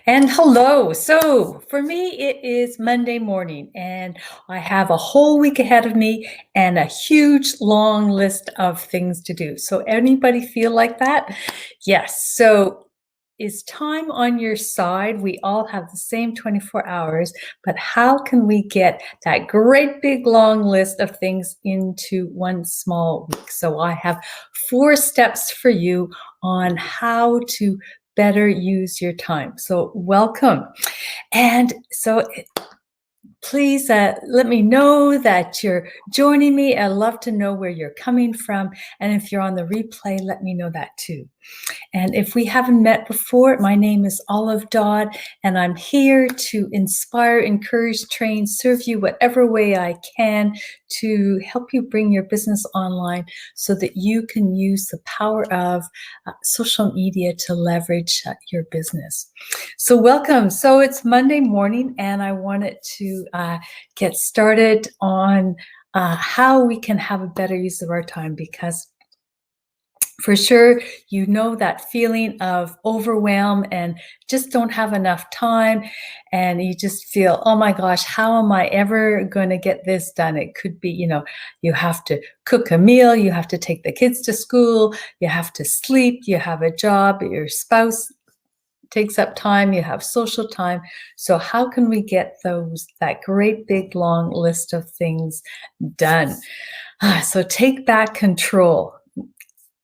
And hello. So for me, it is Monday morning, and I have a whole week ahead of me and a huge long list of things to do. So, anybody feel like that? Yes. So, is time on your side? We all have the same 24 hours, but how can we get that great big long list of things into one small week? So, I have 4 steps for you on how to better use your time. So, welcome. And so, please let me know that you're joining me. I'd love to know where you're coming from. And if you're on the replay, let me know that too. And if we haven't met before, my name is Dodd, and I'm here to inspire, encourage, train, serve you whatever way I can to help you bring your business online so that you can use the power of social media to leverage your business. So welcome. So it's Monday morning, and I wanted to get started on how we can have a better use of our time, because for sure, you know that feeling of overwhelm and just don't have enough time, and you just feel, oh my gosh, how am I ever going to get this done? It could be, you have to cook a meal, you have to take the kids to school, you have to sleep, you have a job, your spouse takes up time, you have social time. So how can we get that great big long list of things done? So take back control.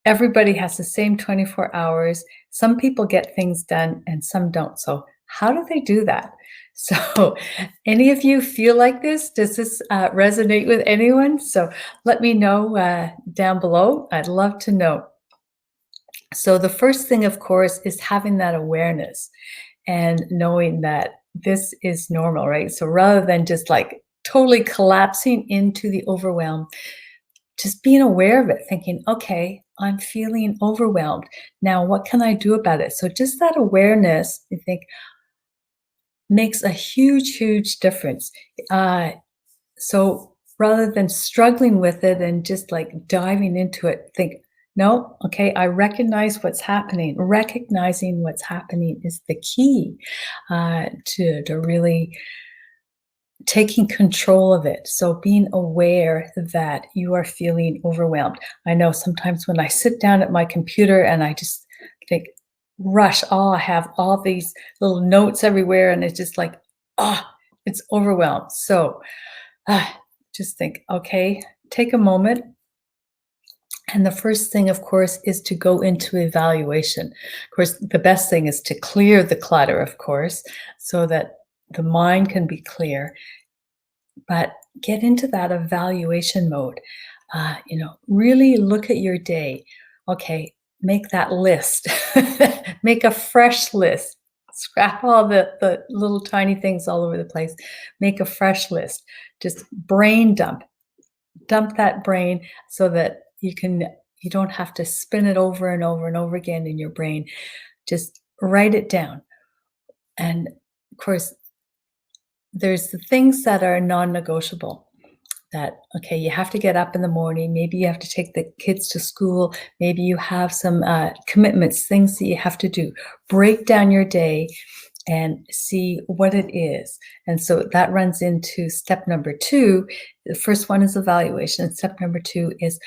Everybody has the same 24 hours. Some people get things done and some don't. So how do they do that? So any of you feel like this? Does this resonate with anyone? So let me know down below. I'd love to know. So the first thing, of course, is having that awareness and knowing that this is normal, right? So rather than just like totally collapsing into the overwhelm, just being aware of it, thinking, okay, I'm feeling overwhelmed. Now, what can I do about it? So just that awareness, I think, makes a huge, huge difference. So rather than struggling with it and just like diving into it, think, no, okay, I recognize what's happening. Recognizing what's happening is the key to really taking control of it. So being aware that you are feeling overwhelmed. I know sometimes when I sit down at my computer and I just think, rush, I have all these little notes everywhere, and it's just like, it's overwhelmed. So just think, okay, take a moment. And the first thing, of course, is to go into evaluation. Of course, the best thing is to clear the clutter, of course, so that the mind can be clear. But get into that evaluation mode. Really look at your day. Okay, make that list. Make a fresh list. Scrap all the little tiny things all over the place. Make a fresh list. Just brain dump. Dump that brain so that you don't have to spin it over and over and over again in your brain. Just write it down. And of course, there's the things that are non-negotiable. That, okay, you have to get up in the morning. Maybe you have to take the kids to school. Maybe you have some commitments, things that you have to do. Break down your day and see what it is. And so that runs into step number 2. The first one is evaluation. Step number 2 is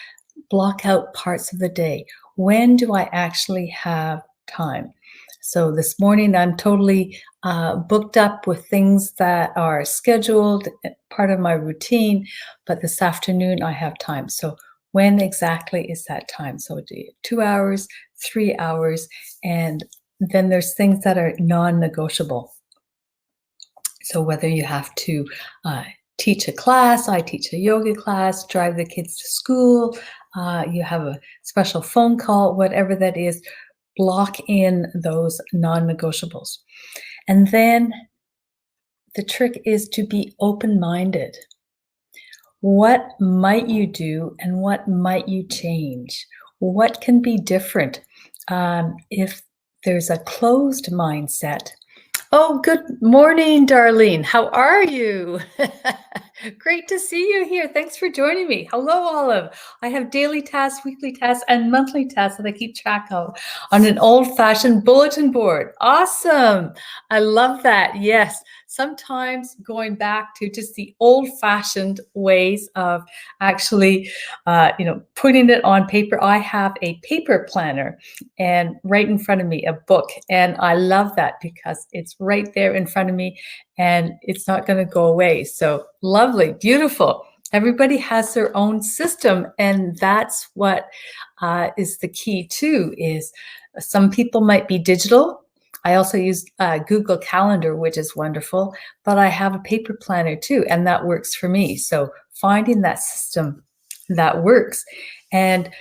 block out parts of the day. When do I actually have time? So this morning, I'm totally booked up with things that are scheduled, part of my routine, but this afternoon I have time. So when exactly is that time? So do you 2 hours, 3 hours, and then there's things that are non-negotiable. So whether you have to teach a class, I teach a yoga class, drive the kids to school, you have a special phone call, whatever that is, block in those non-negotiables. And then the trick is to be open-minded. What might you do and what might you change? What can be different if there's a closed mindset? Oh, good morning, Darlene. How are you? Great to see you here. Thanks for joining me. Hello, Olive. I have daily tasks, weekly tasks, and monthly tasks that I keep track of on an old-fashioned bulletin board. Awesome. I love that. Yes. Sometimes going back to just the old-fashioned ways of actually, putting it on paper. I have a paper planner and right in front of me, a book. And I love that because it's right there in front of me and it's not going to go away. So lovely, beautiful. Everybody has their own system, and that's what is the key too. Is some people might be digital. I also use Google Calendar, which is wonderful, but I have a paper planner too, and that works for me. So finding that system that works, and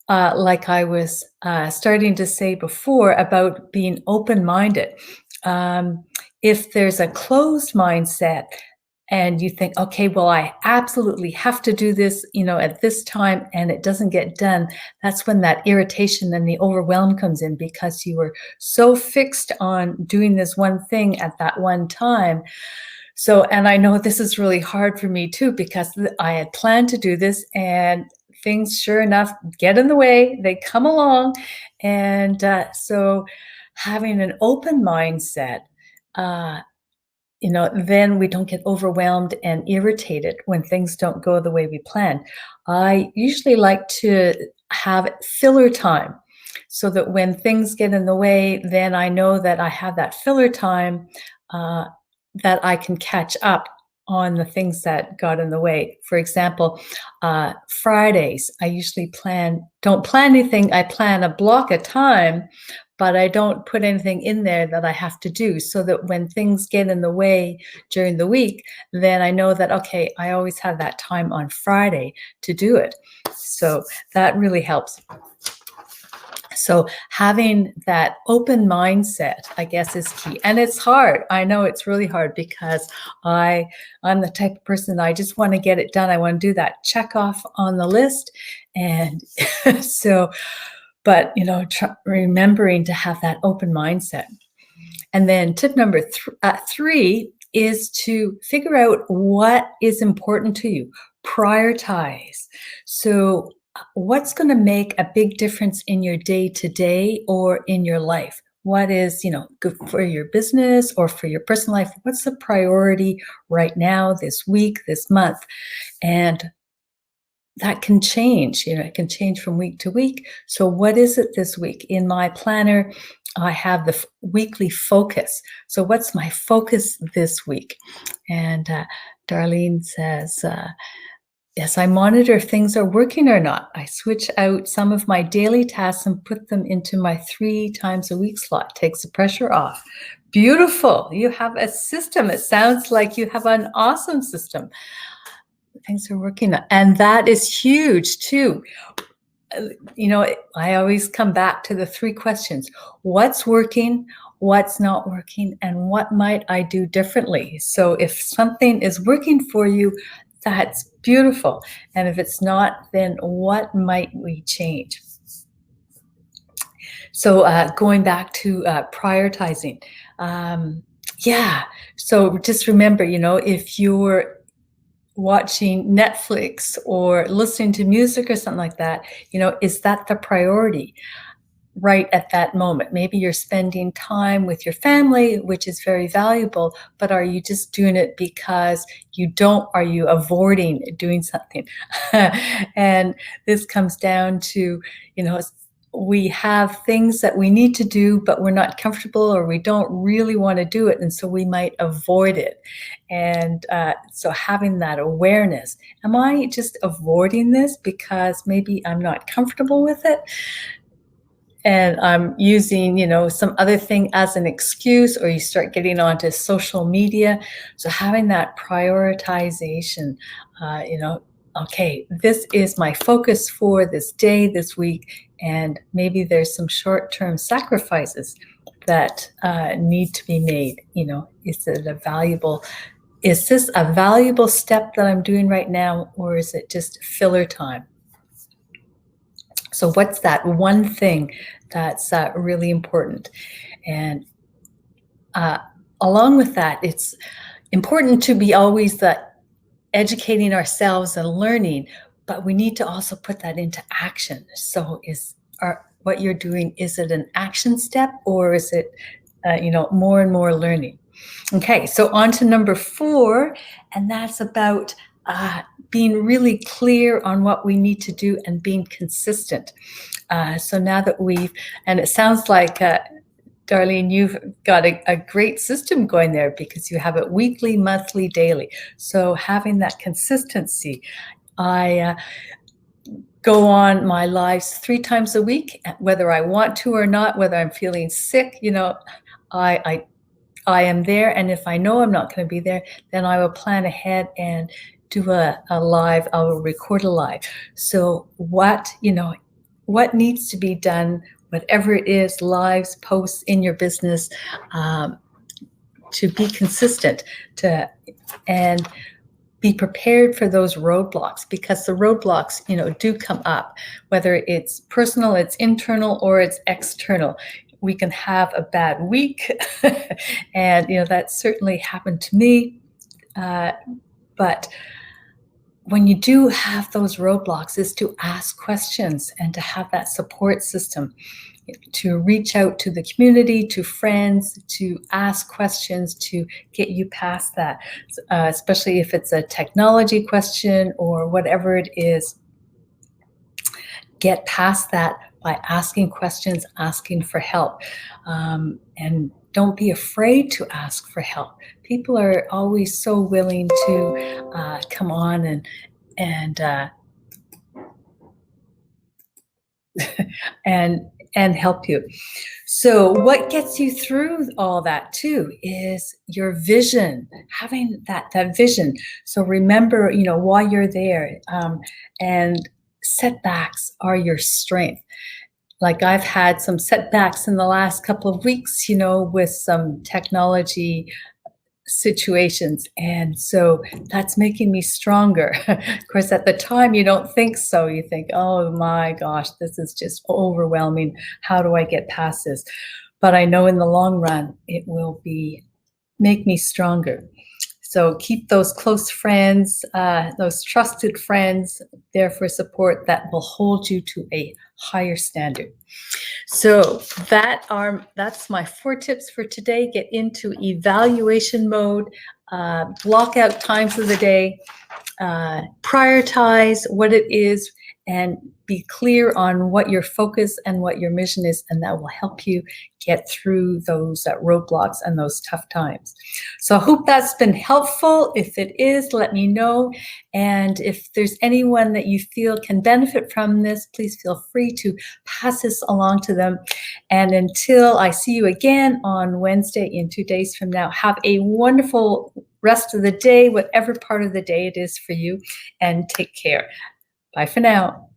like I was starting to say before about being open-minded. If there's a closed mindset and you think, okay, well, I absolutely have to do this, at this time, and it doesn't get done, that's when that irritation and the overwhelm comes in because you were so fixed on doing this one thing at that one time. So, and I know this is really hard for me too, because I had planned to do this and things sure enough get in the way, they come along. And so having an open mindset, then we don't get overwhelmed and irritated when things don't go the way we planned. I usually like to have filler time so that when things get in the way, then I know that I have that filler time that I can catch up on the things that got in the way. For example, Fridays, I usually don't plan anything. I plan a block of time, but I don't put anything in there that I have to do so that when things get in the way during the week, then I know that, okay, I always have that time on Friday to do it. So that really helps. So having that open mindset, I guess, is key. And it's hard. I know it's really hard because I'm the type of person, I just want to get it done. I want to do that check off on the list. And so, but, remembering to have that open mindset. And then tip number 3 is to figure out what is important to you. Prioritize. So what's going to make a big difference in your day-to-day or in your life? What is, good for your business or for your personal life? What's the priority right now, this week, this month? And that can change, it can change from week to week. So what is it this week? In my planner, I have the weekly focus. So what's my focus this week? And Darlene says, yes, I monitor if things are working or not. I switch out some of my daily tasks and put them into my 3 times a week slot. Takes the pressure off. Beautiful. You have a system. It sounds like you have an awesome system. Things are working. And that is huge too. I always come back to the 3 questions. What's working? What's not working? And what might I do differently? So if something is working for you, that's beautiful. And if it's not, then what might we change? So going back to prioritizing. So just remember, if you're watching Netflix or listening to music or something like that, is that the priority right at that moment? Maybe you're spending time with your family, which is very valuable, but are you just doing it because are you avoiding doing something? And this comes down to, we have things that we need to do, but we're not comfortable or we don't really want to do it. And so we might avoid it. And so having that awareness, am I just avoiding this because maybe I'm not comfortable with it? And I'm using, some other thing as an excuse, or you start getting onto social media. So having that prioritization, okay, this is my focus for this day, this week, and maybe there's some short-term sacrifices that need to be made. Is this a valuable step that I'm doing right now, or is it just filler time? So what's that one thing that's really important? And along with that, it's important to be always educating ourselves and learning, but we need to also put that into action. So what you're doing, is it an action step, or is it, more and more learning? Okay, so on to number 4, and that's about being really clear on what we need to do and being consistent. So now that and it sounds like, Darlene, you've got a great system going there because you have it weekly, monthly, daily. So having that consistency, I go on my lives 3 times a week, whether I want to or not, whether I'm feeling sick, I am there, and if I know I'm not going to be there, then I will plan ahead and do a live. I will record a live. So what needs to be done, whatever it is, lives, posts in your business, to be consistent, and be prepared for those roadblocks, because the roadblocks, do come up, whether it's personal, it's internal, or it's external. We can have a bad week, and that certainly happened to me. But when you do have those roadblocks, is to ask questions and to have that support system, to reach out to the community, to friends, to ask questions to get you past that, especially if it's a technology question or whatever it is. Get past that by asking questions, asking for help, and don't be afraid to ask for help. People are always so willing to come on and and help you. So what gets you through all that too is your vision, having that vision. So remember, why you're there, and setbacks are your strength. Like, I've had some setbacks in the last couple of weeks, with some technology situations, and so that's making me stronger. Of course, at the time you don't think so. You think, oh my gosh, this is just overwhelming. How do I get past this? But I know in the long run it will make me stronger. So keep those close friends, those trusted friends there for support that will hold you to a higher standard. So that's my 4 tips for today. Get into evaluation mode, block out times of the day, prioritize what it is, and be clear on what your focus and what your mission is, and that will help you get through those roadblocks and those tough times. So I hope that's been helpful. If it is, let me know. And if there's anyone that you feel can benefit from this, please feel free to pass this along to them. And until I see you again on Wednesday, in 2 days from now, have a wonderful rest of the day, whatever part of the day it is for you, and take care. Bye for now.